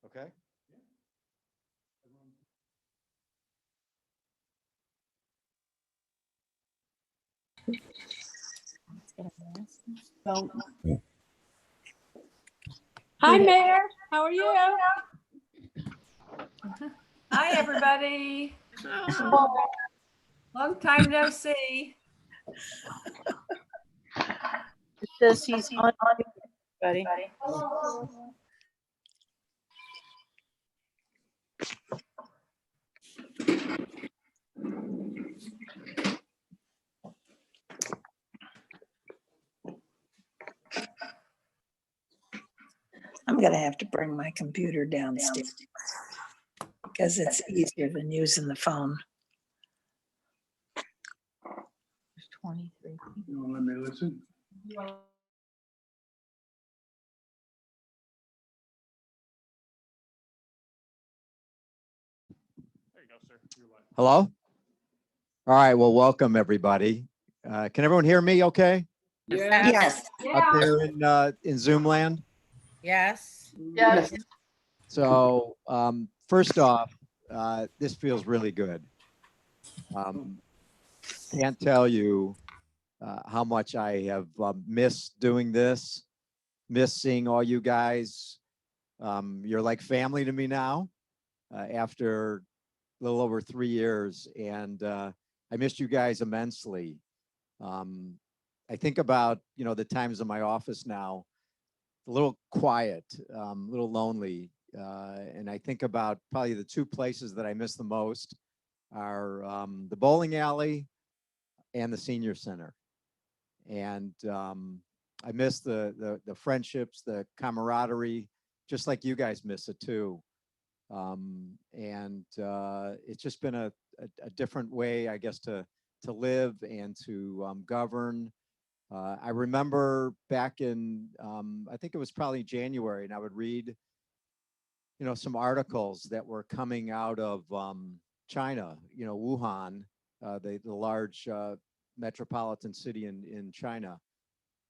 Okay. Hi, Mayor. How are you? Hi, everybody. Long time no see. It says he's on, buddy. I'm gonna have to bring my computer downstairs because it's easier than using the phone. 23. You want to let me listen? There you go, sir. You're live. Hello? All right, well, welcome everybody. Can everyone hear me okay? Yes. Up there in Zoom land? Yes. Yes. So first off, this feels really good. Can't tell you how much I have missed doing this, missed seeing all you guys. You're like family to me now after a little over 3 years, and I missed you guys immensely. I think about, the times in my office now, a little quiet, a little lonely. And I think about probably the two places that I miss the most are the bowling alley and the senior center. And I miss the friendships, the camaraderie, just like you guys miss it too. And it's just been a different way, I guess, to live and to govern. I remember back in, I think it was probably January, and I would read, some articles that were coming out of China, Wuhan, the large metropolitan city in China,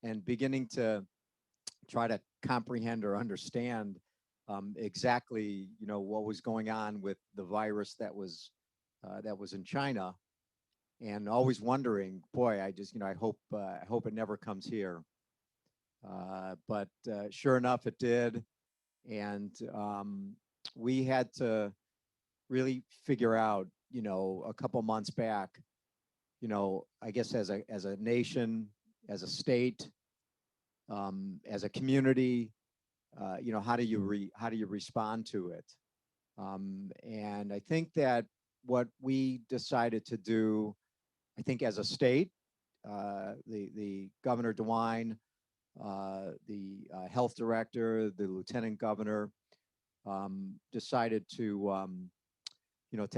and beginning to try to comprehend or understand exactly, what was going on with the virus that was in China, and always wondering, boy, I hope it never comes here. But sure enough, it did, and we had to really figure out, a couple months back, I guess as a nation, as a state, as a community, how do you respond to it? And I think that what we decided to do, I think as a state, the Governor DeWine, the health director, the lieutenant governor, decided to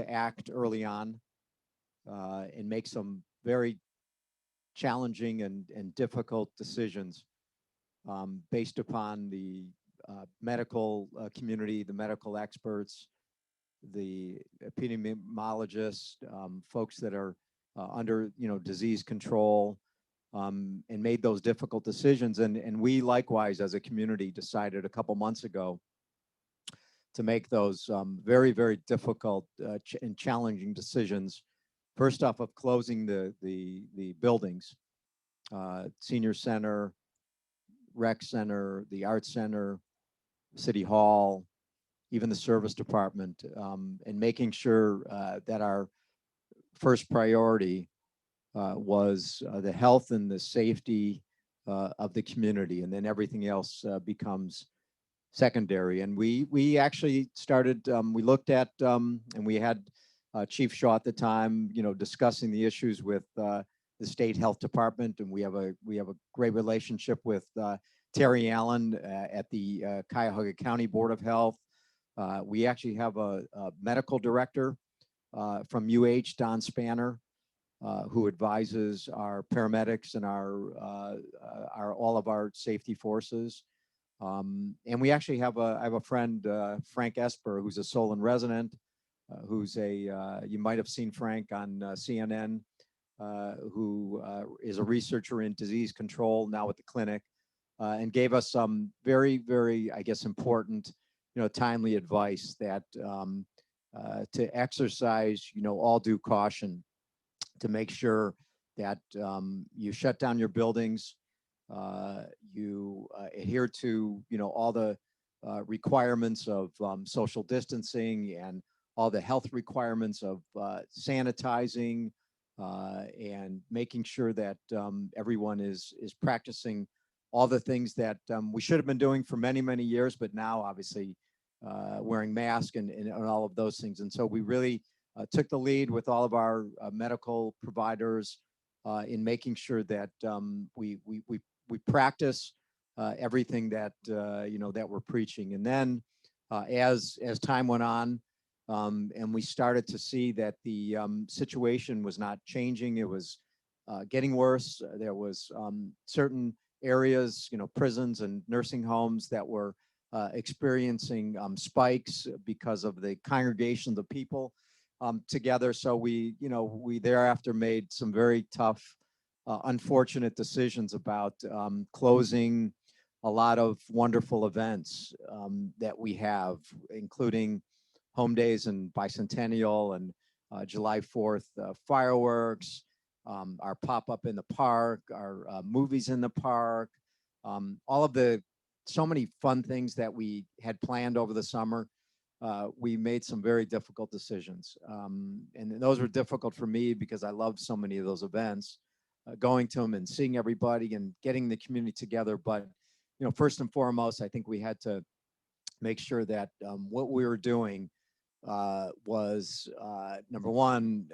act early on and make some very challenging and difficult decisions based upon the medical community, the medical experts, the epidemiologists, folks that are under disease control, and made those difficult decisions. And we likewise, as a community, decided a couple months ago to make those very, very difficult and challenging decisions. First off, of closing the buildings, senior center, rec center, the art center, city hall, even the service department, and making sure that our first priority was the health and the safety of the community, and then everything else becomes secondary. And we actually started, we looked at, and we had Chief Shaw at the time, discussing the issues with the state health department, and we have a great relationship with Terry Allen at the Cuyahoga County Board of Health. We actually have a medical director from UH, Don Spanner, who advises our paramedics and our all of our safety forces. And we actually have I have a friend, Frank Esper, who's a Solon resident, who's you might have seen Frank on CNN, who is a researcher in disease control now at the clinic, and gave us some very, very, I guess, important, timely advice that to exercise, all due caution to make sure that you shut down your buildings, you adhere to, all the requirements of social distancing and all the health requirements of sanitizing and making sure that everyone is practicing all the things that we should have been doing for many, many years, but now obviously wearing masks and all of those things. And so we really took the lead with all of our medical providers in making sure that we practice everything that that we're preaching. And then as time went on, and we started to see that the situation was not changing, it was getting worse. There was certain areas, prisons and nursing homes that were experiencing spikes because of the congregation of the people together. So we thereafter made some very tough, unfortunate decisions about closing a lot of wonderful events that we have, including Home Days and Bicentennial and July 4th fireworks, our pop-up in the park, our movies in the park, all of so many fun things that we had planned over the summer. We made some very difficult decisions. And those were difficult for me because I loved so many of those events, going to them and seeing everybody and getting the community together. But, first and foremost, I think we had to make sure that what we were doing was number one,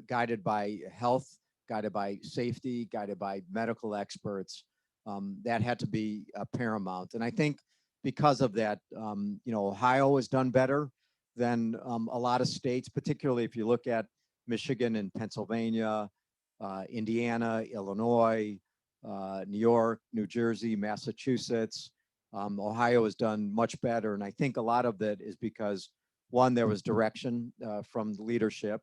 guided by health, guided by safety, guided by medical experts. That had to be paramount. And I think because of that, Ohio has done better than a lot of states, particularly if you look at Michigan and Pennsylvania, Indiana, Illinois, New York, New Jersey, Massachusetts. Ohio has done much better. And I think a lot of that is because, one, there was direction from the leadership.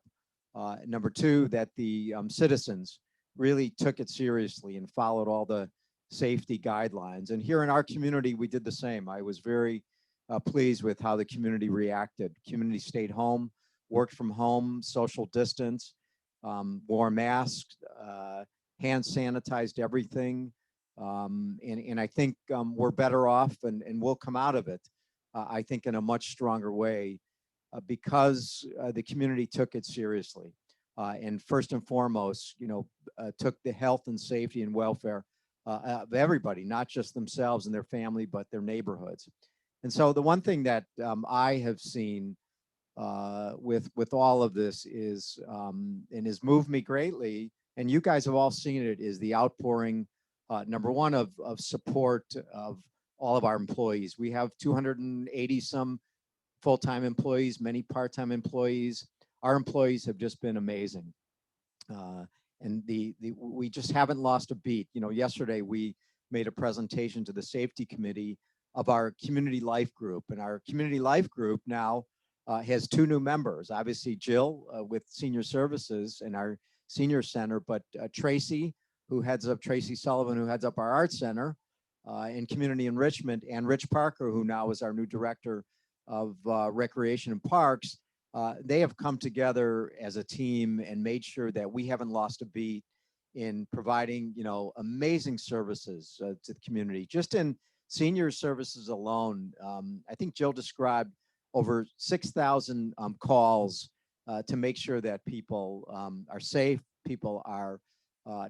Number two, that the citizens really took it seriously and followed all the safety guidelines. And here in our community, we did the same. I was very pleased with how the community reacted. Community stayed home, worked from home, social distance, wore masks, hand sanitized everything. And I think we're better off and we'll come out of it, I think, in a much stronger way because the community took it seriously. And first and foremost, took the health and safety and welfare of everybody, not just themselves and their family, but their neighborhoods. And so the one thing that I have seen with all of this is, and has moved me greatly, and you guys have all seen it, is the outpouring, number one, of support of all of our employees. We have 280 some full-time employees, many part-time employees. Our employees have just been amazing. And we just haven't lost a beat. Yesterday we made a presentation to the safety committee of our community life group, and our community life group now has two new members. Obviously, Jill with senior services in our senior center, but Tracy Sullivan, who heads up our art center and community enrichment, and Rich Parker, who now is our new director of recreation and parks. They have come together as a team and made sure that we haven't lost a beat in providing, amazing services to the community. Just in senior services alone, I think Jill described over 6,000 calls to make sure that people are safe, people are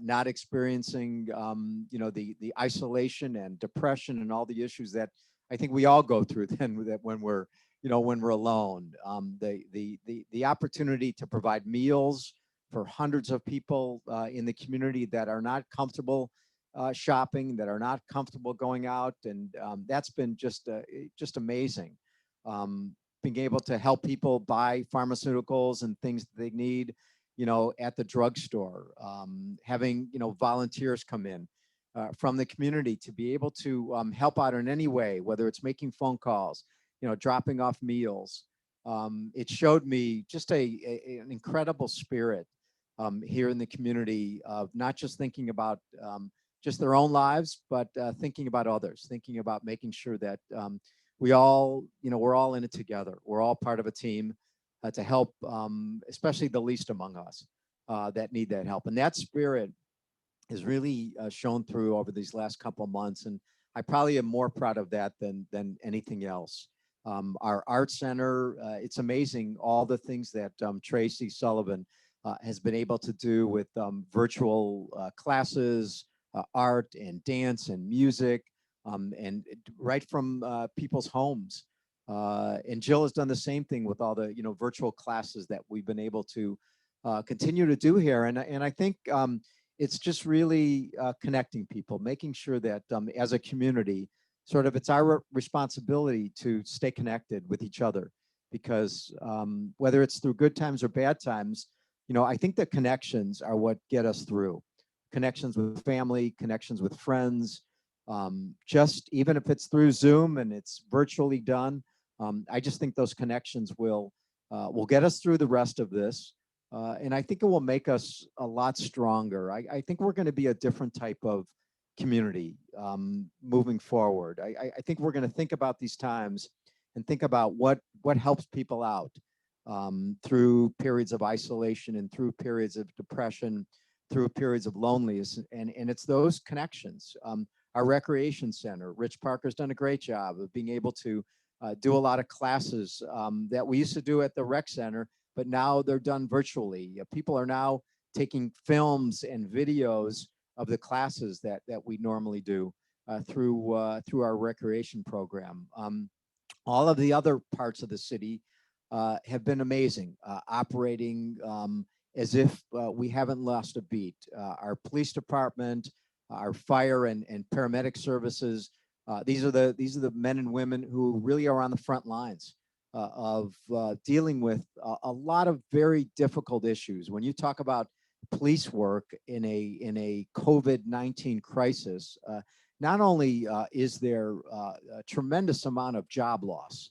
not experiencing, the isolation and depression and all the issues that I think we all go through then when we're alone. The opportunity to provide meals for hundreds of people in the community that are not comfortable shopping, that are not comfortable going out, and that's been just amazing. Being able to help people buy pharmaceuticals and things that they need, at the drugstore, having volunteers come in from the community to be able to help out in any way, whether it's making phone calls, dropping off meals. It showed me just an incredible spirit here in the community of not just thinking about just their own lives, but thinking about others, thinking about making sure that we all, we're all in it together. We're all part of a team to help, especially the least among us that need that help. And that spirit is really shown through over these last couple of months. And I probably am more proud of that than anything else. Our art center, it's amazing all the things that Tracy Sullivan has been able to do with virtual classes, art and dance and music, and right from people's homes. And Jill has done the same thing with all the virtual classes that we've been able to continue to do here. And I think it's just really connecting people, making sure that as a community, sort of it's our responsibility to stay connected with each other, because whether it's through good times or bad times, I think the connections are what get us through. Connections with family, connections with friends, just even if it's through Zoom and it's virtually done. I just think those connections will get us through the rest of this. And I think it will make us a lot stronger. I think we're going to be a different type of community moving forward. I think we're going to think about these times and think about what helps people out through periods of isolation and through periods of depression, through periods of loneliness. And it's those connections. Our recreation center, Rich Parker's done a great job of being able to do a lot of classes that we used to do at the rec center, but now they're done virtually. People are now taking films and videos of the classes that we normally do through our recreation program. All of the other parts of the city have been amazing, operating as if we haven't lost a beat. Our police department, our fire and paramedic services, these are the men and women who really are on the front lines of dealing with a lot of very difficult issues. When you talk about police work in a COVID-19 crisis, not only is there a tremendous amount of job loss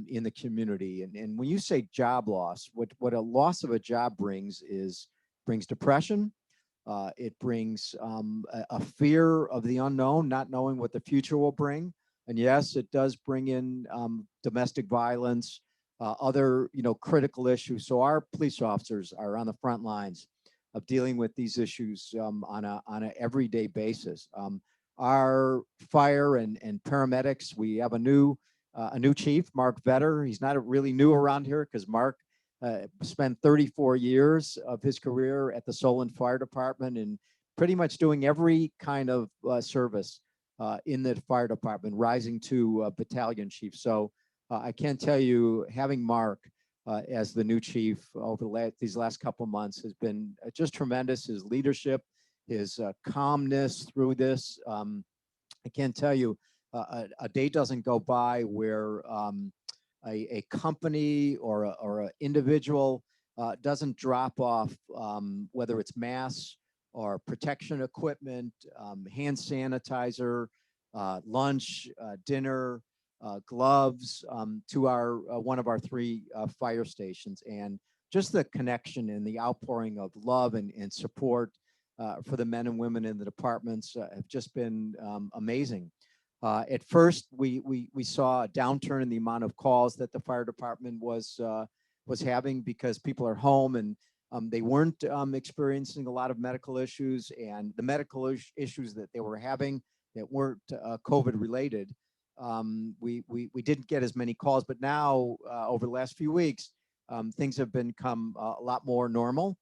in the community, and when you say job loss, what a loss of a job brings depression. It brings a fear of the unknown, not knowing what the future will bring. And yes, it does bring in domestic violence, other critical issues. So our police officers are on the front lines of dealing with these issues on a everyday basis. Our fire and paramedics, we have a new chief, Mark Vetter. He's not really new around here because Mark spent 34 years of his career at the Solon Fire Department and pretty much doing every kind of service in the fire department, rising to battalion chief. So I can tell you, having Mark as the new chief over these last couple of months has been just tremendous. His leadership, his calmness through this. I can't tell you, a day doesn't go by where a company or an individual doesn't drop off, whether it's masks or protection equipment, hand sanitizer, lunch, dinner, gloves to our one of our three fire stations. And just the connection and the outpouring of love and support for the men and women in the departments have just been amazing. At first, we saw a downturn in the amount of calls that the fire department was having because people are home and they weren't experiencing a lot of medical issues, and the medical issues that they were having that weren't COVID related. We didn't get as many calls, but now over the last few weeks, things have become a lot more normal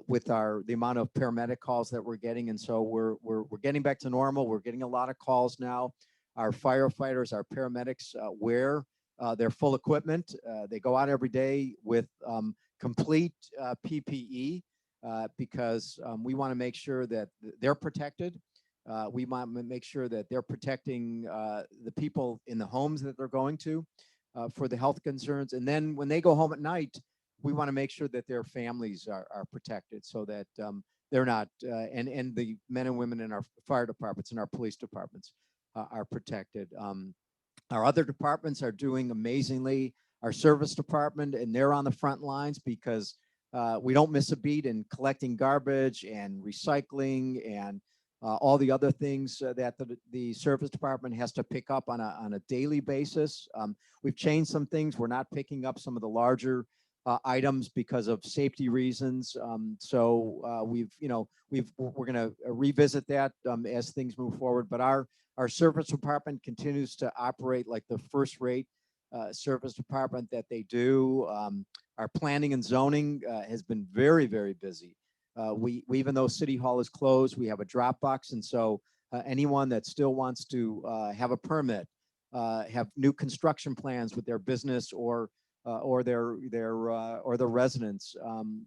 with the amount of paramedic calls that we're getting, and so we're getting back to normal. We're getting a lot of calls now. Our firefighters, our paramedics wear their full equipment. They go out every day with complete PPE because we want to make sure that they're protected. We want to make sure that they're protecting the people in the homes that they're going to for the health concerns. And then when they go home at night, we want to make sure that their families are protected so that they're not, and the men and women in our fire departments and our police departments are protected. Our other departments are doing amazingly. Our service department, and they're on the front lines because we don't miss a beat in collecting garbage and recycling and all the other things that the service department has to pick up on a daily basis. We've changed some things. We're not picking up some of the larger items because of safety reasons. We're going to revisit that as things move forward. But our service department continues to operate like the first-rate service department that they do. Our planning and zoning has been very, very busy. We even though City Hall is closed, we have a Dropbox, and so anyone that still wants to have a permit, have new construction plans with their business or their residents.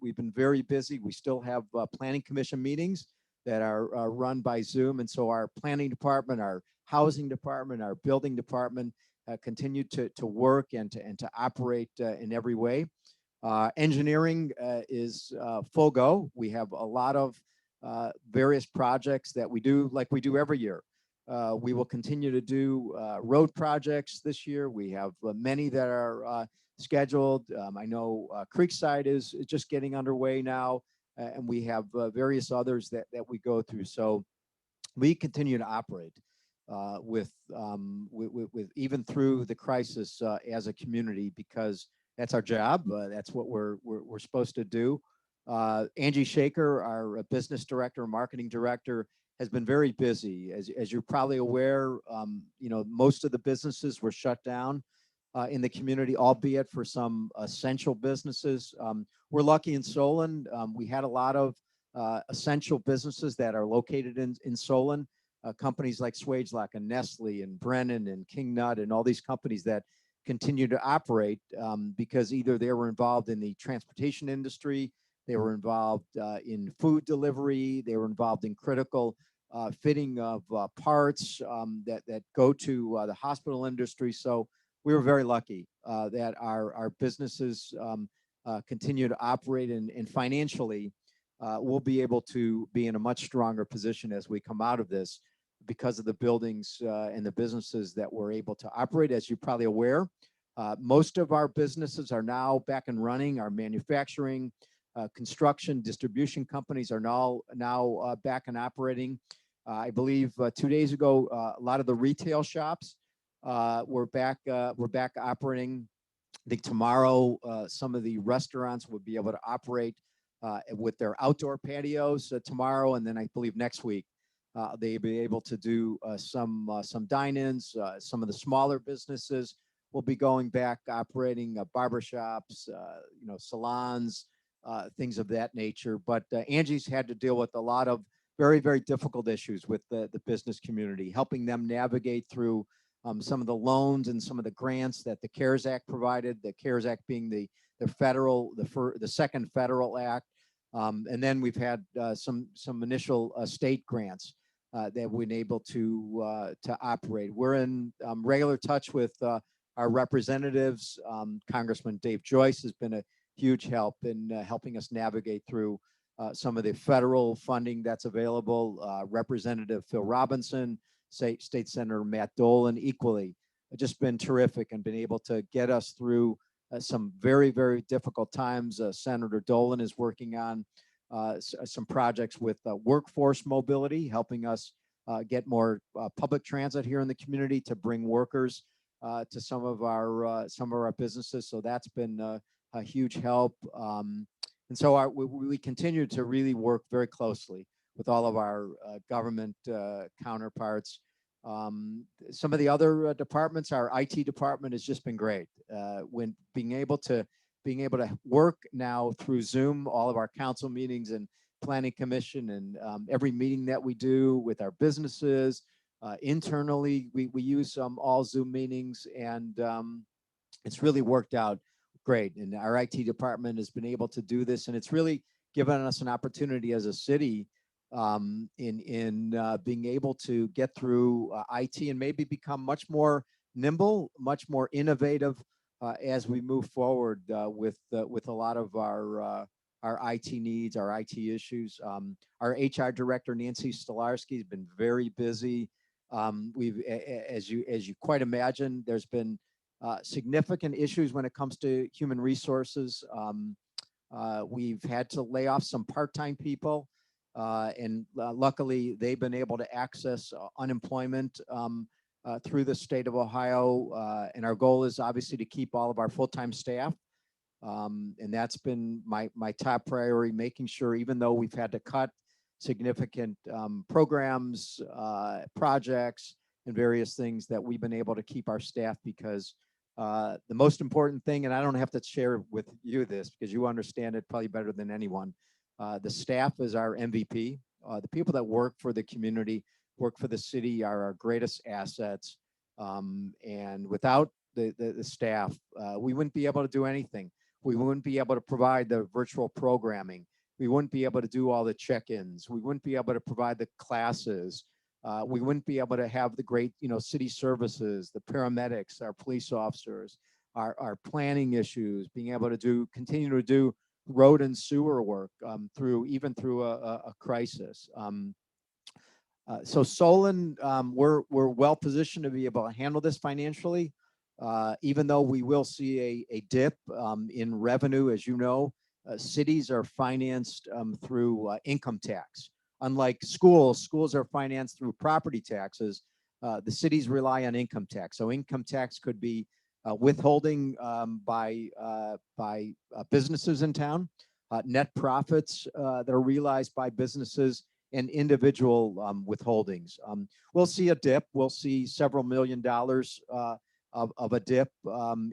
We've been very busy. We still have planning commission meetings that are run by Zoom, and so our planning department, our housing department, our building department continue to work and to operate in every way. Engineering is full go. We have a lot of various projects that we do like we do every year. We will continue to do road projects this year. We have many that are scheduled. I know Creekside is just getting underway now, and we have various others that we go through. So we continue to operate with even through the crisis as a community, because that's our job. That's what we're supposed to do. Angie Shaker, our business director, marketing director, has been very busy. As you're probably aware, most of the businesses were shut down in the community, albeit for some essential businesses. We're lucky in Solon. We had a lot of essential businesses that are located in Solon. Companies like Swagelok and Nestle and Brennan and King Nut and all these companies that continue to operate because either they were involved in the transportation industry, they were involved in food delivery, they were involved in critical fitting of parts that go to the hospital industry. So we were very lucky that our businesses continue to operate, and financially we'll be able to be in a much stronger position as we come out of this because of the buildings and the businesses that we're able to operate. As you're probably aware, most of our businesses are now back and running. Our manufacturing, construction, distribution companies are now back and operating. I believe 2 days ago, a lot of the retail shops were back operating. I think tomorrow, some of the restaurants will be able to operate with their outdoor patios tomorrow, and then I believe next week they'll be able to do some dine-ins. Some of the smaller businesses will be going back operating, barbershops, salons, things of that nature. But Angie's had to deal with a lot of very, very difficult issues with the business community, helping them navigate through some of the loans and some of the grants that the CARES Act provided. The CARES Act being the second federal act, and then we've had some initial state grants that we've been able to operate. We're in regular touch with our representatives. Congressman Dave Joyce has been a huge help in helping us navigate through some of the federal funding that's available. Representative Phil Robinson, State Senator Matt Dolan, equally just been terrific and been able to get us through some very, very difficult times. Senator Dolan is working on some projects with workforce mobility, helping us get more public transit here in the community to bring workers to some of our businesses. So that's been a huge help. And so we continue to really work very closely with all of our government counterparts. Some of the other departments, our IT department has just been great. When being able to work now through Zoom, all of our council meetings and planning commission, and every meeting that we do with our businesses internally, we use all Zoom meetings, and it's really worked out great. And our IT department has been able to do this, and it's really given us an opportunity as a city in being able to get through IT and maybe become much more nimble, much more innovative as we move forward with a lot of our IT needs, our IT issues. Our HR director, Nancy Stolarski, has been very busy. We've, as you quite imagine, there's been significant issues when it comes to human resources. We've had to lay off some part-time people And luckily, they've been able to access unemployment through the state of Ohio. And our goal is obviously to keep all of our full-time staff. And that's been my top priority, making sure, even though we've had to cut significant programs, projects, and various things, that we've been able to keep our staff, because the most important thing, and I don't have to share with you this because you understand it probably better than anyone, the staff is our MVP. The people that work for the community, work for the city, are our greatest assets. And without the staff, we wouldn't be able to do anything. We wouldn't be able to provide the virtual programming. We wouldn't be able to do all the check-ins. We wouldn't be able to provide the classes. We wouldn't be able to have the great, city services, the paramedics, our police officers, our planning issues, being able to continue to do road and sewer work even through a crisis. So Solon, we're well positioned to be able to handle this financially, even though we will see a dip in revenue. As you know, cities are financed through income tax. Unlike schools are financed through property taxes. The cities rely on income tax. So income tax could be withholding by businesses in town, net profits that are realized by businesses, and individual withholdings. We'll see a dip. We'll see several $1 million of a dip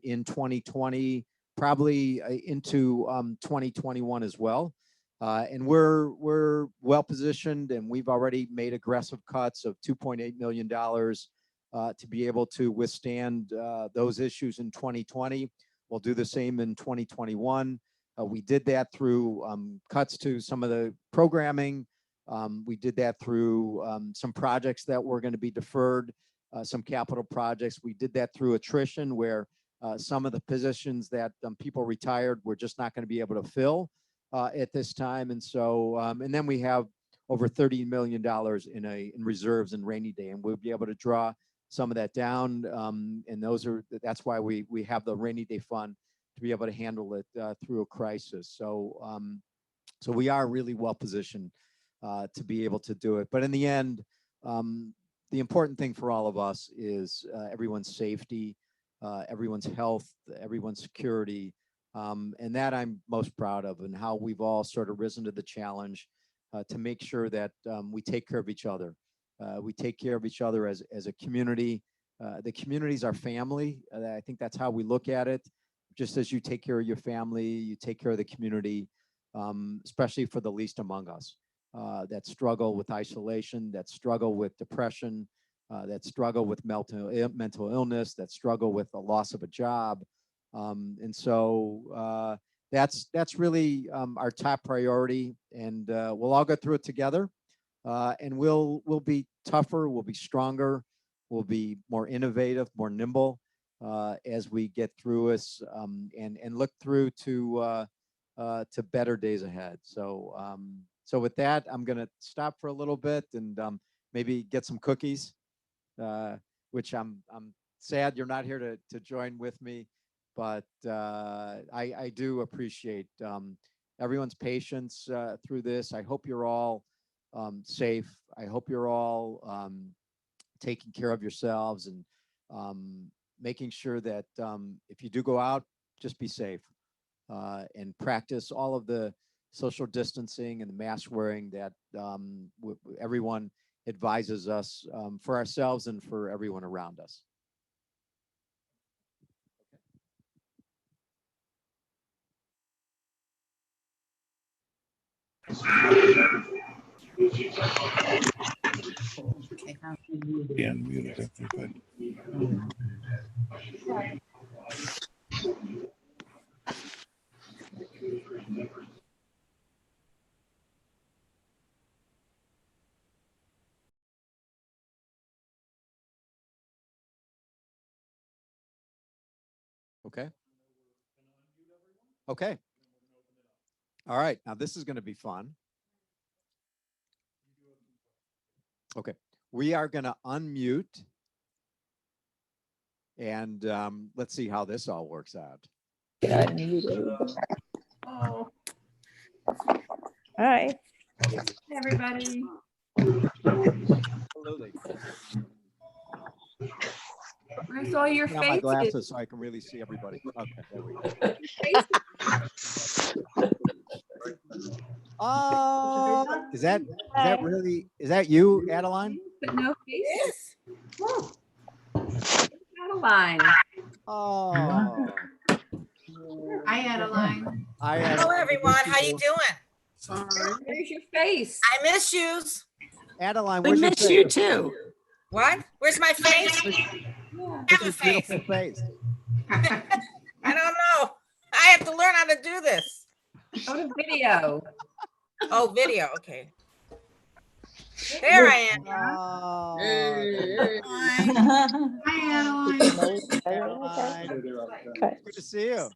in 2020, probably into 2021 as well. And we're well positioned, and we've already made aggressive cuts of $2.8 million to be able to withstand those issues in 2020. We'll do the same in 2021. We did that through cuts to some of the programming. We did that through some projects that were going to be deferred, some capital projects. We did that through attrition, where some of the positions that people retired were just not going to be able to fill at this time. And so, and then we have over $30 million in reserves and rainy day, and we'll be able to draw some of that down. And that's why we have the rainy day fund, to be able to handle it through a crisis. So, so we are really well positioned to be able to do it. But in the end, the important thing for all of us is everyone's safety, everyone's health, everyone's security. And that I'm most proud of, and how we've all sort of risen to the challenge to make sure that we take care of each other. We take care of each other as a community. The community's our family. I think that's how we look at it. Just as you take care of your family, you take care of the community, especially for the least among us that struggle with isolation, that struggle with depression, that struggle with mental illness, that struggle with the loss of a job. And so that's really our top priority, and we'll all go through it together, and we'll be tougher, we'll be stronger, we'll be more innovative, more nimble as we get through this and look through to better days ahead. So so with that, I'm going to stop for a little bit and maybe get some cookies, which I'm sad you're not here to join with me. But I do appreciate everyone's patience through this. I hope you're all safe. I hope you're all taking care of yourselves and making sure that if you do go out, just be safe and practice all of the social distancing and the mask wearing that everyone advises us for ourselves and for everyone around us. Yeah, muted everybody. Okay. Okay. All right. Now this is going to be fun. Okay. We are going to unmute, and let's see how this all works out. Oh. All right. Everybody. Absolutely. Where's all your Put on my faces? glasses so I can really see everybody. Okay, there we go. Is that really, is that you, Adeline? But no faces. Adeline. Oh. Hi, Adeline. Hello, everyone. How you doing? Where's your face? I miss yous. Adeline, We where's your miss you face? too. What? Where's my face? Yeah. Have a Your face. beautiful face. I don't know. I have to learn how to do this. Go to video. Oh, video. Okay. There I am. Oh, Hi. Hi, Adeline. Okay. Good to see you.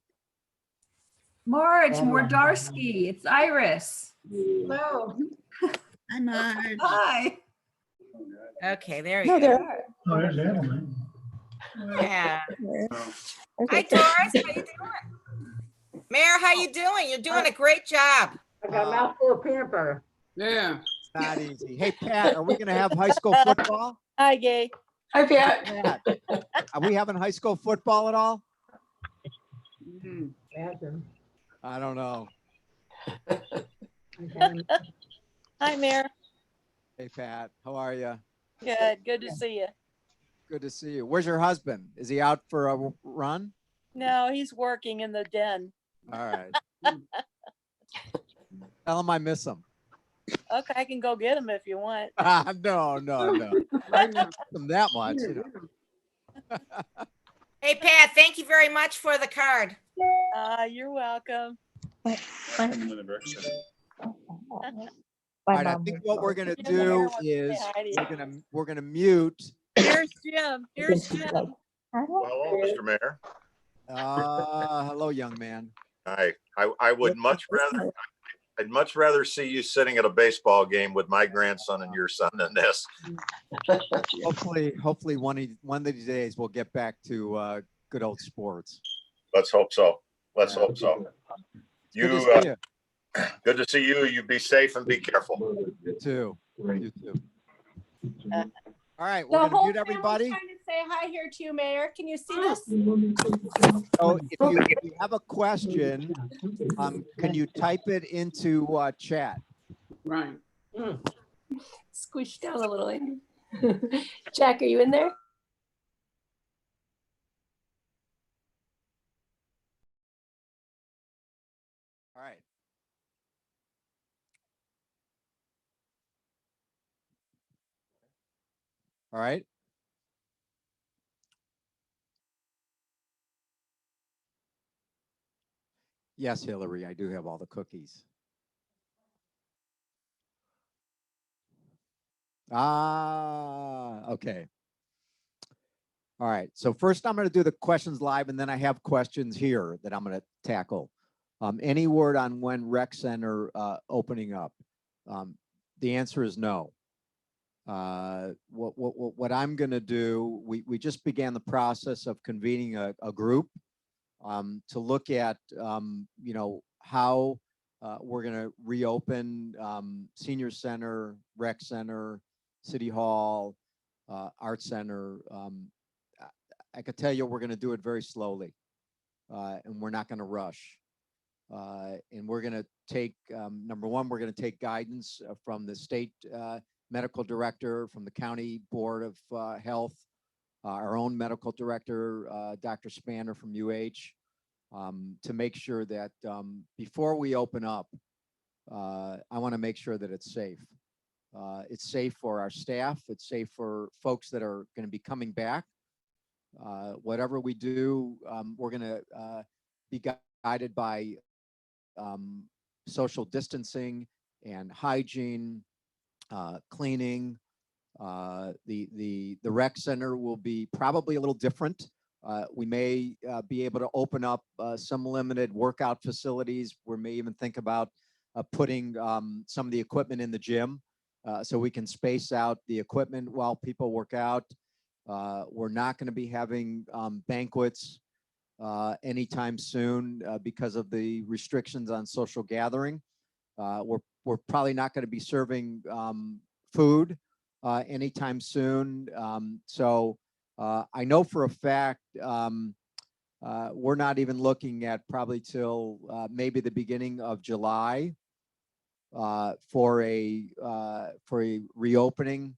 Marge Mordarski. It's Iris. Hello. Hi, Marge. Hi. Okay, there No, you there go. are. Oh, there's Adeline. Yeah. Hi, Okay. Doris. How you doing? Mayor, how you doing? You're doing a great job. I got a mouthful of peanut butter. Yeah. Not easy. Hey, Pat, are we going to have high school football? Hi, Gay. Hi, Pat. Pat, are we having high school football at all? I don't know. Hi, Mayor. Hey, Pat, how are you? Good. Good to see you. Good to see you. Where's your husband? Is he out for a run? No, he's working in the den. All right. Tell him I miss him. Okay, I can go get him if you want. No. I miss him that much. You know. Hey, Pat, thank you very much for the card. You're welcome. All right, I think what we're gonna do is we're gonna mute. Here's Jim. Here's Jim. Well, hello, Mr. Mayor. Hello, young man. I would I'd much rather see you sitting at a baseball game with my grandson and your son than this. Hopefully one of these days we'll get back to good old sports. Let's hope so. Let's hope so. Good to see you. Good to see you. You be safe and be careful. You too. You too. All right, The we're whole gonna mute family's everybody. trying to say hi here to you, Mayor. Can you see this? So if you have a question, can you type it into chat? Right. Squish down a little, Andy. Jack, are you in there? All right. All right. Yes, Hillary, I do have all the cookies. Okay. All right. So first I'm going to do the questions live, and then I have questions here that I'm going to tackle. Any word on when rec center opening up? The answer is no. What I'm going to do, we just began the process of convening a group to look at, you know, how we're going to reopen senior center, rec center, city hall, art center. I could tell you we're going to do it very slowly, and we're not going to rush. And we're going to take, number one, we're going to take guidance from the state medical director, from the county board of health, our own medical director, Dr. Spanner from UH, to make sure that before we open up, I want to make sure that it's safe. It's safe for our staff. It's safe for folks that are going to be coming back. Whatever we do, we're going to be guided by social distancing and hygiene, cleaning. The rec center will be probably a little different. We may be able to open up some limited workout facilities. We may even think about putting some of the equipment in the gym so we can space out the equipment while people work out. We're not going to be having banquets anytime soon because of the restrictions on social gathering. we're probably not going to be serving food anytime soon. So I know for a fact we're not even looking at probably till maybe the beginning of July for a reopening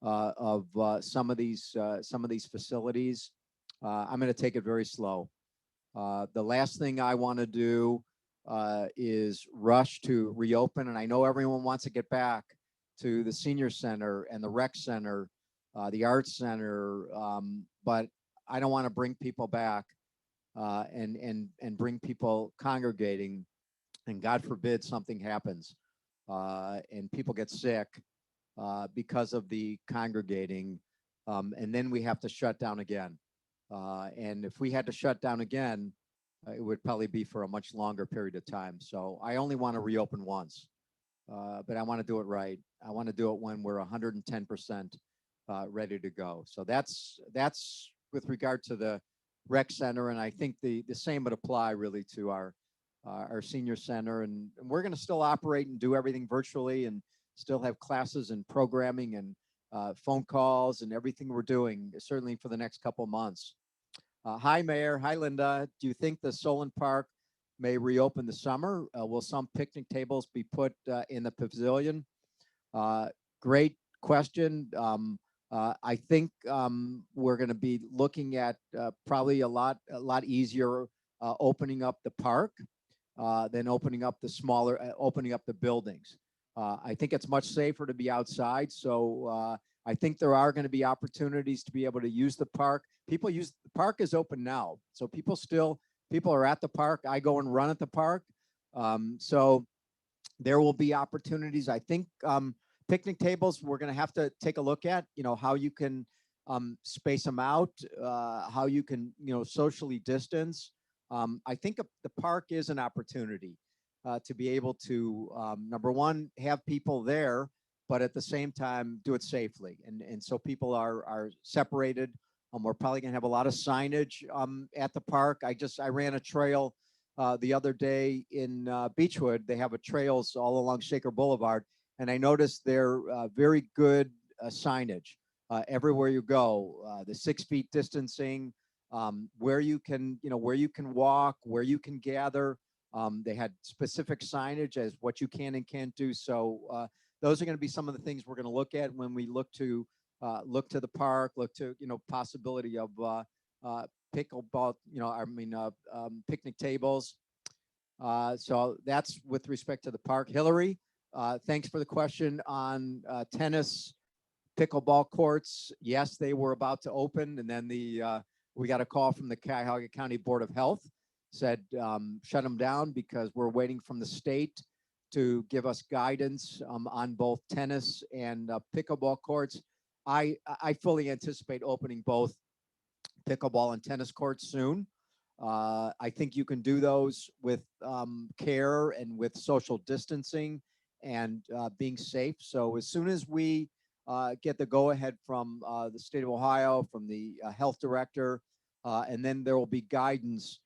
of some of these facilities. I'm going to take it very slow. The last thing I want to do is rush to reopen, and I know everyone wants to get back to the senior center and the rec center, the arts center, but I don't want to bring people back and bring people congregating, and God forbid something happens and people get sick because of the congregating, and then we have to shut down again. And if we had to shut down again, it would probably be for a much longer period of time. So I only want to reopen once, but I want to do it right. I want to do it when we're 110% ready to go. So that's with regard to the rec center, and I think the same would apply really to our senior center. And we're going to still operate and do everything virtually, and still have classes and programming and phone calls and everything we're doing, certainly for the next couple of months. Hi, Mayor. Hi, Linda. Do you think the Solon Park may reopen this summer? Will some picnic tables be put in the pavilion? Great question. I think we're going to be looking at probably a lot easier opening up the park than opening up the opening up the buildings. I think it's much safer to be outside. So I think there are going to be opportunities to be able to use the park. The park is open now. So people are at the park. I go and run at the park. So there will be opportunities. I think picnic tables, we're going to have to take a look at, how you can space them out, how you can, socially distance. I think the park is an opportunity to be able to, number one, have people there, but at the same time, do it safely. And so people are separated. We're probably going to have a lot of signage at the park. I ran a trail the other day in Beechwood. They have trails all along Shaker Boulevard. And I noticed they're very good signage everywhere you go. The 6 feet distancing, where you can walk, where you can gather. They had specific signage as what you can and can't do. So those are going to be some of the things we're going to look at when we look to the park, look to possibility of pickleball, picnic tables. So that's with respect to the park. Hillary, thanks for the question on tennis pickleball courts. Yes, they were about to open, and then we got a call from the Cuyahoga County Board of Health, said shut them down because we're waiting from the state to give us guidance on both tennis and pickleball courts. I fully anticipate opening both pickleball and tennis courts soon. I think you can do those with care and with social distancing and being safe. So as soon as we get the go-ahead from the state of Ohio, from the health director, and then there will be guidance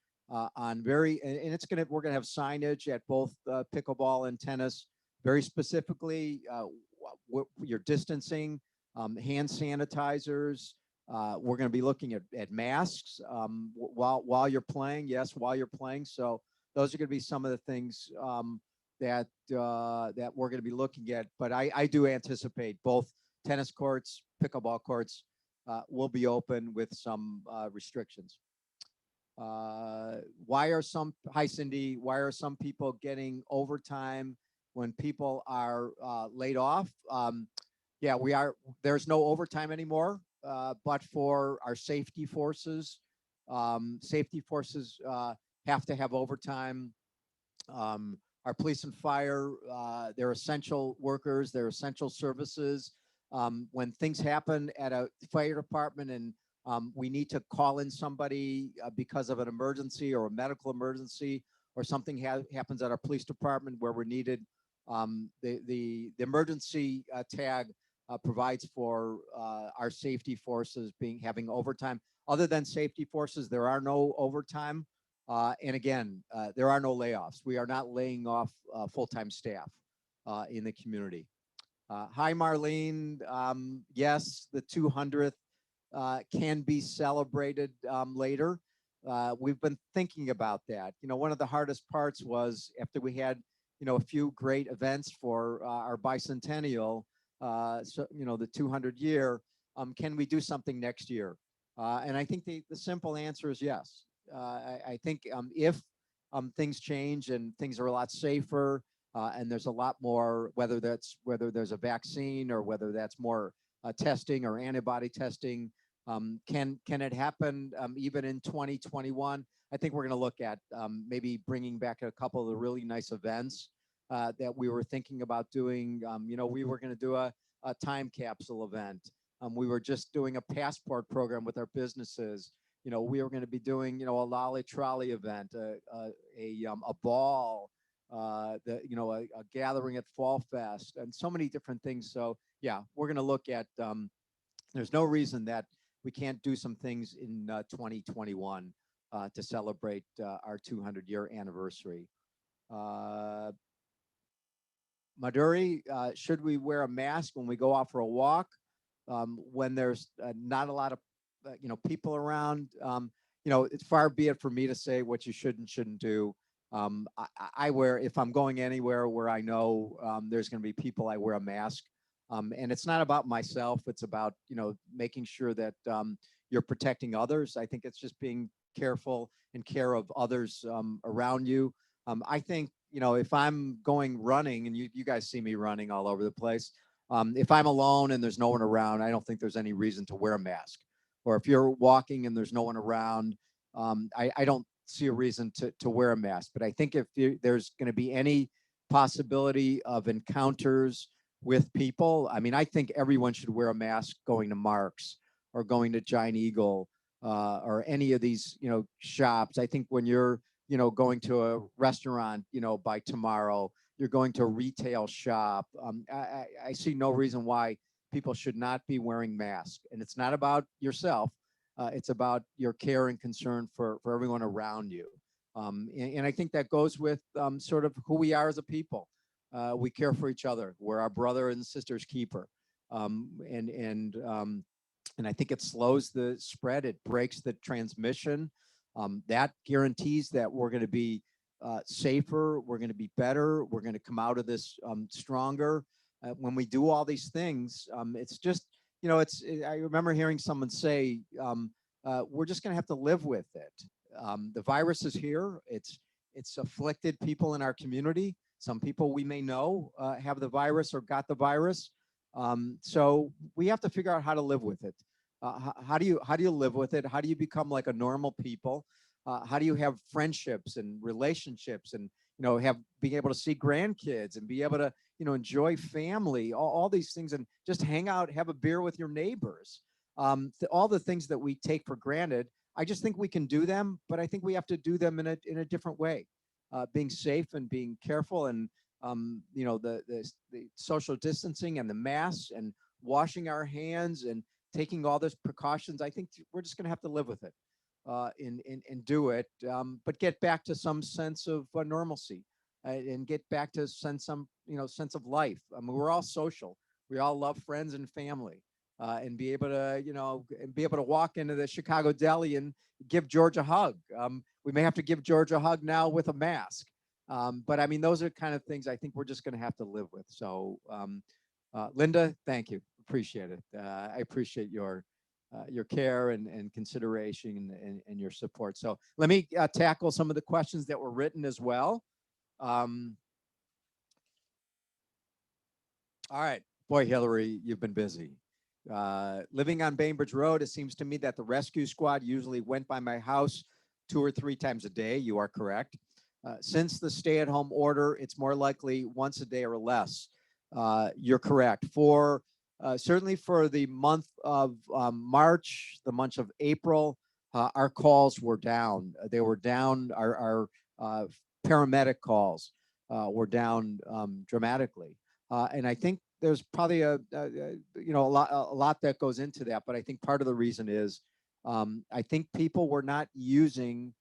on we're gonna have signage at both pickleball and tennis, very specifically your distancing, hand sanitizers. We're going to be looking at masks while you're playing. Yes, while you're playing. So those are going to be some of the things that we're going to be looking at. But I do anticipate both tennis courts, pickleball courts will be open with some restrictions. Hi Cindy, why are some people getting overtime when people are laid off? Yeah, there's no overtime anymore, but for our safety forces have to have overtime. Our police and fire, they're essential workers, they're essential services. When things happen at a fire department and we need to call in somebody because of an emergency or a medical emergency, or something happens at our police department where we're needed, the emergency tag provides for our safety forces having overtime. Other than safety forces, there are no overtime And again, there are no layoffs. We are not laying off full-time staff in the community. Hi, Marlene. Yes, the 200th can be celebrated later. We've been thinking about that. You know, one of the hardest parts was after we had, you know, a few great events for our bicentennial, so, you know, the 200 year, can we do something next year? And I think the simple answer is yes. I think if things change and things are a lot safer, and there's a lot more, whether there's a vaccine or whether that's more testing or antibody testing, can it happen even in 2021? I think we're going to look at maybe bringing back a couple of the really nice events that we were thinking about doing. You know, we were going to do a time capsule event. We were just doing a passport program with our businesses. You know, we were going to be doing, you know, a lolly trolley event, a ball, you know, a gathering at Fall Fest, and so many different things. So yeah, we're going to look at. There's no reason that we can't do some things in 2021 to celebrate our 200-year anniversary. Maduri, should we wear a mask when we go out for a walk? When there's not a lot of you know, people around? You know, it's far be it for me to say what you should and shouldn't do. I wear, if I'm going anywhere where I know there's going to be people, I wear a mask. And it's not about myself. It's about, you know, making sure that you're protecting others. I think it's just being careful and care of others around you. I think, you know, if I'm going running, and you guys see me running all over the place, if I'm alone and there's no one around, I don't think there's any reason to wear a mask. Or if you're walking and there's no one around, I don't see a reason to wear a mask. But I think if there's going to be any possibility of encounters with people, I mean, I think everyone should wear a mask going to Mark's or going to Giant Eagle or any of these, you know, shops. I think when you're, you know, going to a restaurant, you know, by tomorrow, you're going to a retail shop. I see no reason why people should not be wearing masks. And it's not about yourself. It's about your care and concern for everyone around you. And I think that goes with sort of who we are as a people. We care for each other. We're our brother and sister's keeper. And I think it slows the spread. It breaks the transmission. That guarantees that we're going to be safer. We're going to be better. We're going to come out of this stronger. When we do all these things, it's just, you know, I remember hearing someone say, we're just going to have to live with it. The virus is here. It's afflicted people in our community. Some people we may know have the virus or got the virus. So we have to figure out how to live with it. How do you live with it? How do you become like a normal people? How do you have friendships and relationships and, you know, being able to see grandkids and be able to, you know, enjoy family, all these things, and just hang out, have a beer with your neighbors. All the things that we take for granted, I just think we can do them, but I think we have to do them in a different way. Being safe and being careful, and you know, the social distancing and the masks and washing our hands and taking all those precautions. I think we're just going to have to live with it and do it, but get back to some sense of normalcy and get back to sense of life. I mean, we're all social. We all love friends and family, and be able to walk into the Chicago Deli and give George a hug. We may have to give George a hug now with a mask. But I mean, those are kind of things I think we're just going to have to live with. So, Linda, thank you. Appreciate it. I appreciate your care and consideration and your support. So let me tackle some of the questions that were written as well. All right. Boy, Hillary, you've been busy. Living on Bainbridge Road, it seems to me that the rescue squad usually went by my house 2 or 3 times a day. You are correct. Since the stay-at-home order, it's more likely once a day or less. You're correct. Certainly for the month of March, the month of April, our calls were down. They were down. Our paramedic calls were down dramatically. And I think there's probably a lot that goes into that. But I think part of the reason is I think people were not using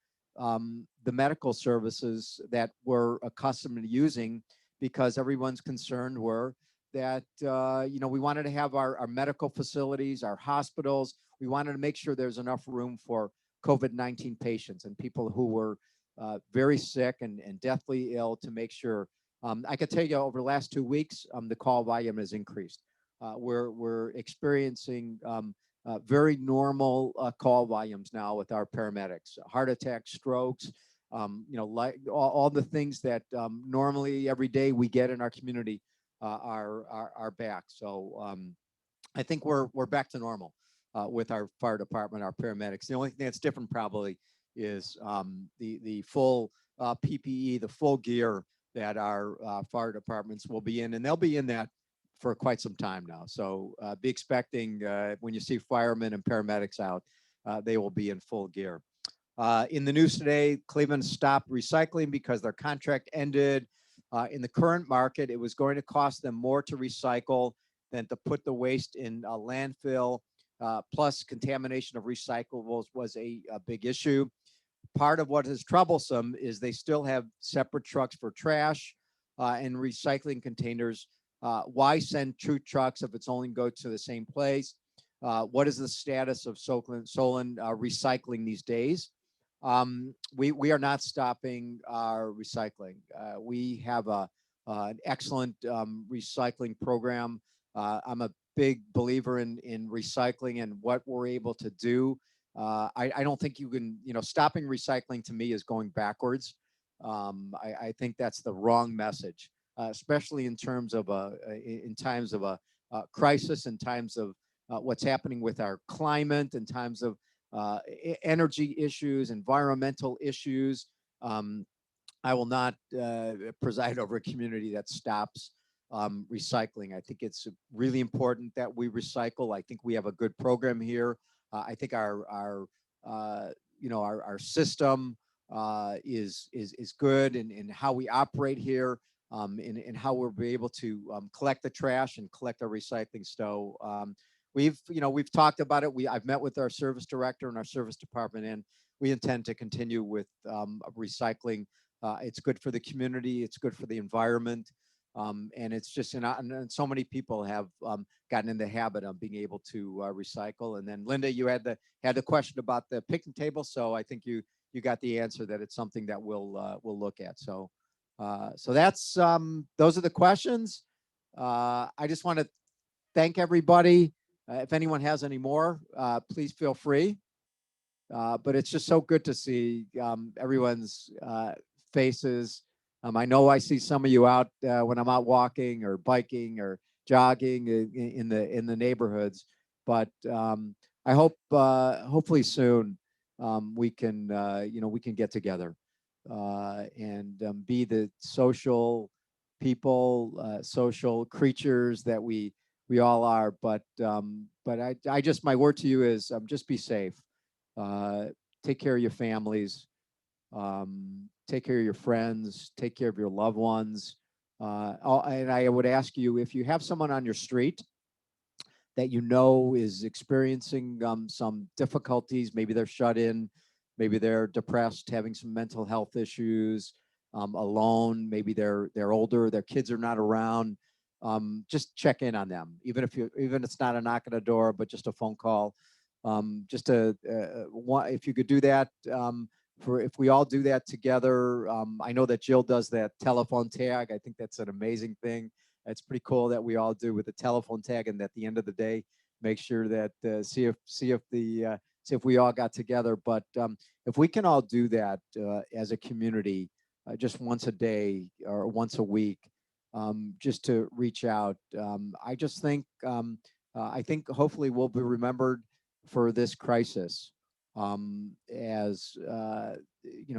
the medical services that we're accustomed to using, because everyone's concerned were that, we wanted to have our medical facilities, our hospitals. We wanted to make sure there's enough room for COVID-19 patients and people who were very sick and deathly ill, to make sure. I can tell you, over the last 2 weeks, the call volume has increased. We're experiencing very normal call volumes now with our paramedics. Heart attacks, strokes, like all the things that normally every day we get in our community are back. So I think we're back to normal with our fire department, our paramedics. The only thing that's different probably is the full PPE, the full gear that our fire departments will be in, and they'll be in that for quite some time now. So be expecting when you see firemen and paramedics out, they will be in full gear. In the news today, Cleveland stopped recycling because their contract ended. In the current market, it was going to cost them more to recycle than to put the waste in a landfill. Plus, contamination of recyclables was a big issue. Part of what is troublesome is they still have separate trucks for trash and recycling containers. Why send two trucks if it's only go to the same place? What is the status of Solon recycling these days? We are not stopping our recycling. We have an excellent recycling program. I'm a big believer in recycling and what we're able to do. I don't think you can, stopping recycling to me is going backwards. I think that's the wrong message, especially in times of a crisis, in times of what's happening with our climate, in times of energy issues, environmental issues. I will not preside over a community that stops recycling. I think it's really important that we recycle. I think we have a good program here. I think our system is good in how we operate here, in how we'll be able to collect the trash and collect our recycling. So we've talked about it. I've met with our service director and our service department, and we intend to continue with recycling. It's good for the community. It's good for the environment. And it's just, and so many people have gotten in the habit of being able to recycle. And then Linda, you had the question about the picnic table. So I think you got the answer that it's something that we'll look at. So that's those are the questions. I just want to thank everybody. If anyone has any more, please feel free. But it's just so good to see everyone's faces. I know I see some of you out when I'm out walking or biking or jogging in the neighborhoods, but I hope hopefully soon we can get together and be the social people, social creatures that we all are. But I just, my word to you is just be safe. Take care of your families. Take care of your friends, take care of your loved ones. And I would ask you, if you have someone on your street that is experiencing some difficulties, maybe they're shut in, maybe they're depressed, having some mental health issues, alone, maybe they're older, their kids are not around, just check in on them. Even if it's not a knock on the door, but just a phone call. If you could do that, if we all do that together. I know that Jill does that telephone tag. I think that's an amazing thing. It's pretty cool that we all do with the telephone tag, and at the end of the day, make sure that see if we all got together. But if we can all do that as a community, just once a day or once a week, just to reach out, I just think I think hopefully we'll be remembered for this crisis as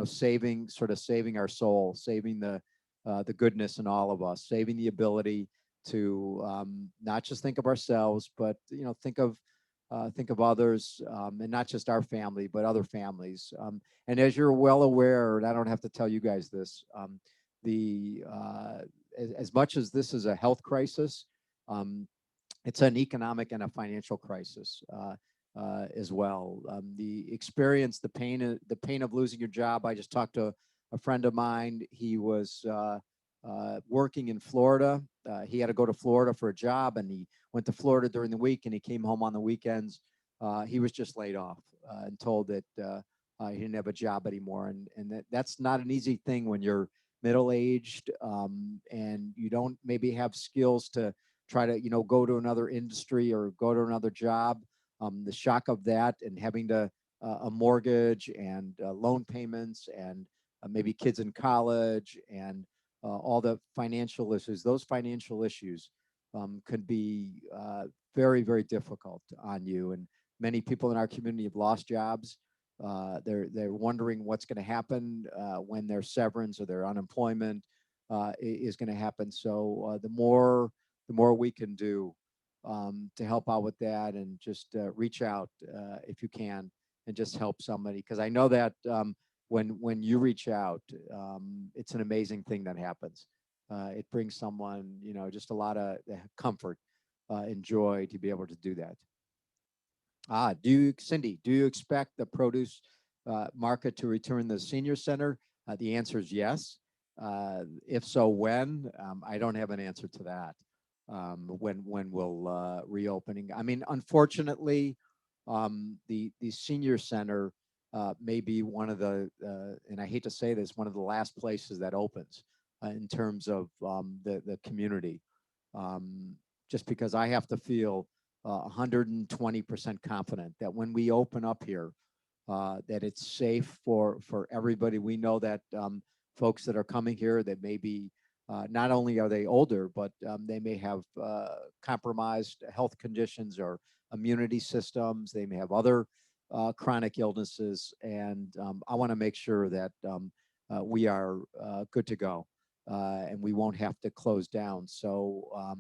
saving our soul, saving the goodness in all of us, saving the ability to not just think of ourselves, but think of others, and not just our family, but other families. And as you're well aware, and I don't have to tell you guys this, as much as this is a health crisis, it's an economic and a financial crisis. as well. The experience, the pain of losing your job. I just talked to a friend of mine. He was working in Florida. He had to go to Florida for a job, and he went to Florida during the week, and he came home on the weekends. He was just laid off and told that he didn't have a job anymore. And that's not an easy thing when you're middle-aged and you don't maybe have skills to try to, go to another industry or go to another job. The shock of that and having to a mortgage and loan payments and maybe kids in college and all the financial issues. Those financial issues could be very, very difficult on you. And many people in our community have lost jobs. They're wondering what's going to happen when their severance or their unemployment is going to happen. So the more we can do to help out with that, and just reach out if you can and just help somebody, because I know that when you reach out, it's an amazing thing that happens. It brings someone, just a lot of comfort and joy to be able to do that. Cindy, do you expect the produce market to return the senior center? The answer is yes. If so, when? I don't have an answer to that. When will reopening? I mean, unfortunately, the senior center may be one of the, and I hate to say this, one of the last places that opens in terms of the community. Just because I have to feel 120% confident that when we open up here, that it's safe for everybody. We know that folks that are coming here that may be not only are they older, but they may have compromised health conditions or immunity systems. They may have other chronic illnesses, and I want to make sure that we are good to go, and we won't have to close down. So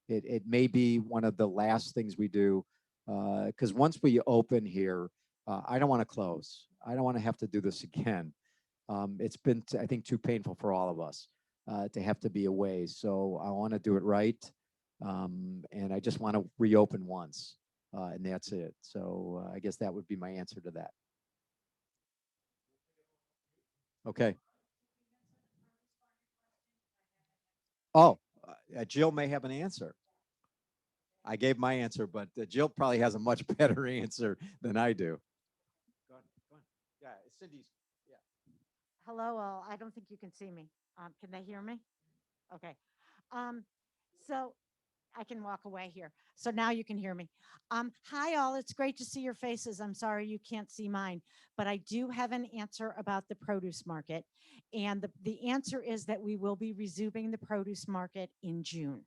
it may be one of the last things we do, because once we open here, I don't want to close. I don't want to have to do this again. It's been, I think, too painful for all of us to have to be away. So I want to do it right, and I just want to reopen once, and that's it. So I guess that would be my answer to that. Okay. Oh, Jill may have an answer. I gave my answer, but Jill probably has a much better answer than I do. Go on. Yeah, Cindy's. Yeah. Hello, all. I don't think you can see me. Can they hear me? Okay. So I can walk away here. So now you can hear me. Hi, all. It's great to see your faces. I'm sorry you can't see mine, but I do have an answer about the produce market. And the answer is that we will be resuming the produce market in June.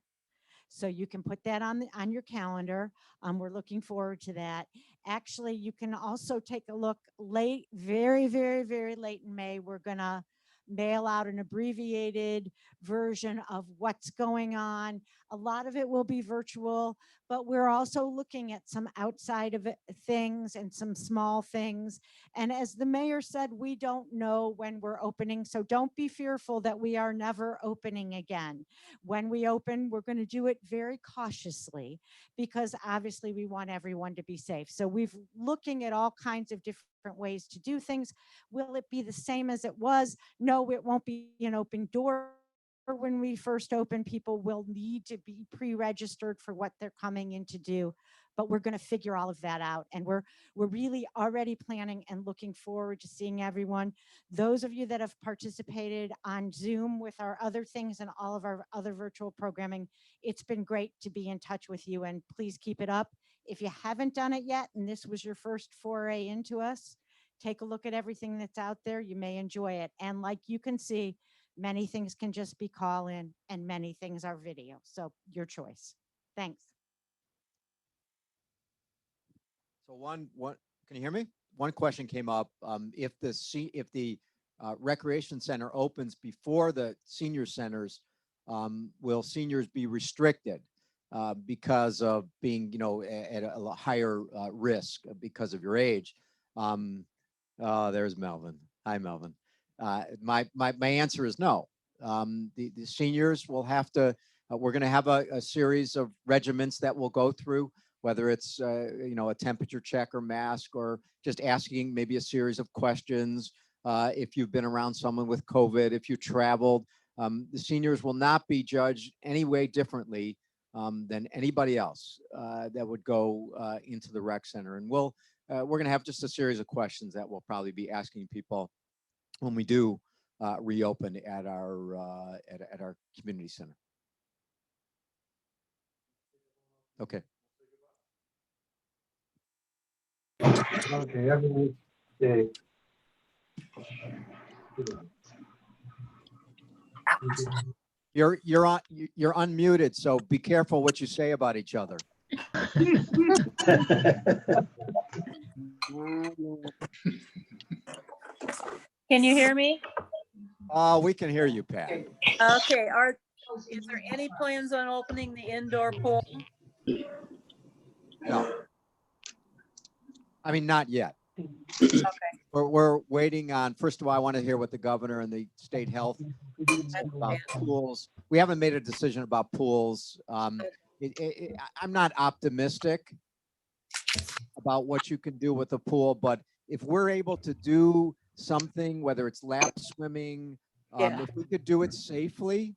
So you can put that on your calendar. We're looking forward to that. Actually, you can also take a look late, very, very, very late in May. We're going to mail out an abbreviated version of what's going on. A lot of it will be virtual, but we're also looking at some outside of it things and some small things. And as the mayor said, we don't know when we're opening, so don't be fearful that we are never opening again. When we open, we're going to do it very cautiously, because obviously we want everyone to be safe. So we've looking at all kinds of different ways to do things. Will it be the same as it was? No, it won't be an open door. When we first open, people will need to be pre-registered for what they're coming in to do, but we're going to figure all of that out, and we're really already planning and looking forward to seeing everyone. Those of you that have participated on Zoom with our other things and all of our other virtual programming, it's been great to be in touch with you, and please keep it up. If you haven't done it yet and this was your first foray into us, take a look at everything that's out there. You may enjoy it. And like you can see, many things can just be call in and many things are video. So your choice. Thanks. So one, can you hear me? One question came up. If the recreation center opens before the senior centers, will seniors be restricted because of being, at a higher risk because of your age? There's Melvin. Hi, Melvin. My answer is no. The seniors will have to, we're going to have a series of regiments that we'll go through. whether it's, a temperature check or mask, or just asking maybe a series of questions. If you've been around someone with COVID, if you traveled, the seniors will not be judged any way differently than anybody else that would go into the rec center. And we're going to have just a series of questions that we'll probably be asking people when we do reopen at our community center. Okay. Okay, have a nice day. You're unmuted, so be careful what you say about each other. Can you hear me? We can hear you, Pat. Okay, is there any plans on opening the indoor pool? No. I mean, not yet. Okay. We're waiting on, first of all, I want to hear what the governor and the state health said about pools. We haven't made a decision about pools. I'm not optimistic about what you can do with the pool, but if we're able to do something, whether it's lap swimming, if we could do it safely,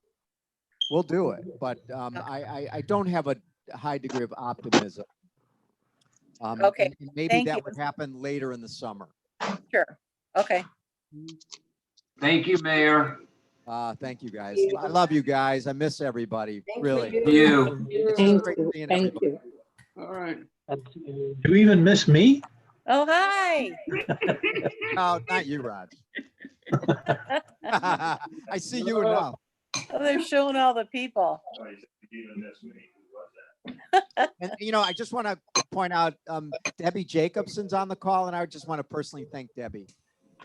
we'll do it. But I don't have a high degree of optimism. Okay, and maybe thank that you. would happen later in the summer. Sure. Okay. Thank you, Mayor. Thank you, guys. I love you guys. I miss everybody, really. You. It's great seeing everybody. All right. You even miss me? Oh, hi. No, not you, Rod. I see you now. Oh, they're showing all the people. And I just want to point out Debbie Jacobson's on the call, and I just want to personally thank Debbie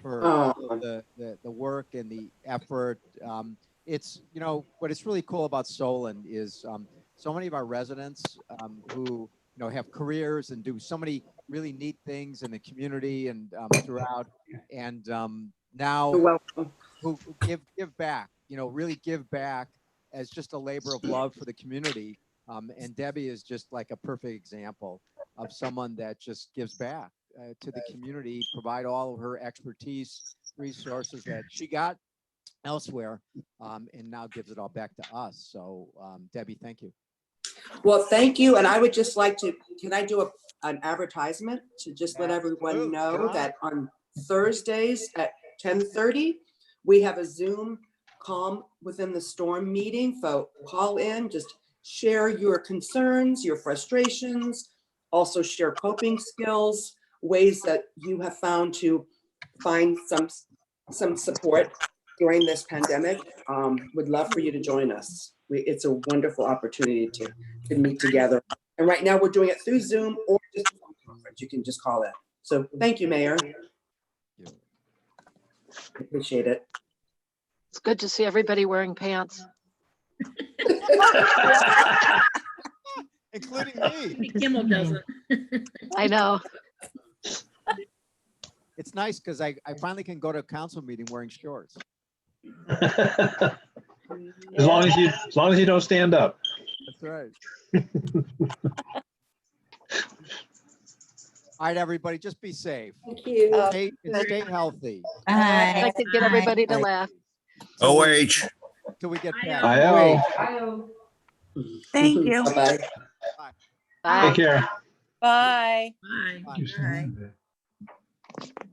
for the work and the effort. It's what is really cool about Solon is so many of our residents who have careers and do so many really neat things in the community and throughout, and now who give back, really give back as just a labor of love for the community. And Debbie is just like a perfect example of someone that just gives back to the community, provide all of her expertise, resources that she got elsewhere, and now gives it all back to us. So Debbie, thank you. Well, thank you. And I would just like to, can I do an advertisement to just let everyone know that on Thursdays at 10:30, we have a Zoom Calm Within the Storm meeting. So call in, just share your concerns, your frustrations, also share coping skills, ways that you have found to find some support during this pandemic. Would love for you to join us. It's a wonderful opportunity to meet together. And right now we're doing it through Zoom or just a phone conference. You can just call in. So thank you, Mayor. Appreciate it. It's good to see everybody wearing pants. Including me. Kimmel doesn't. I know. It's nice because I finally can go to a council meeting wearing shorts. As long as you don't stand up. That's right. All right, everybody, just be safe. Thank you. Stay healthy. I'd like to get everybody to laugh. OH. Till we get back. Thank you. Bye-bye. Bye. Take care. Bye. Bye. Bye.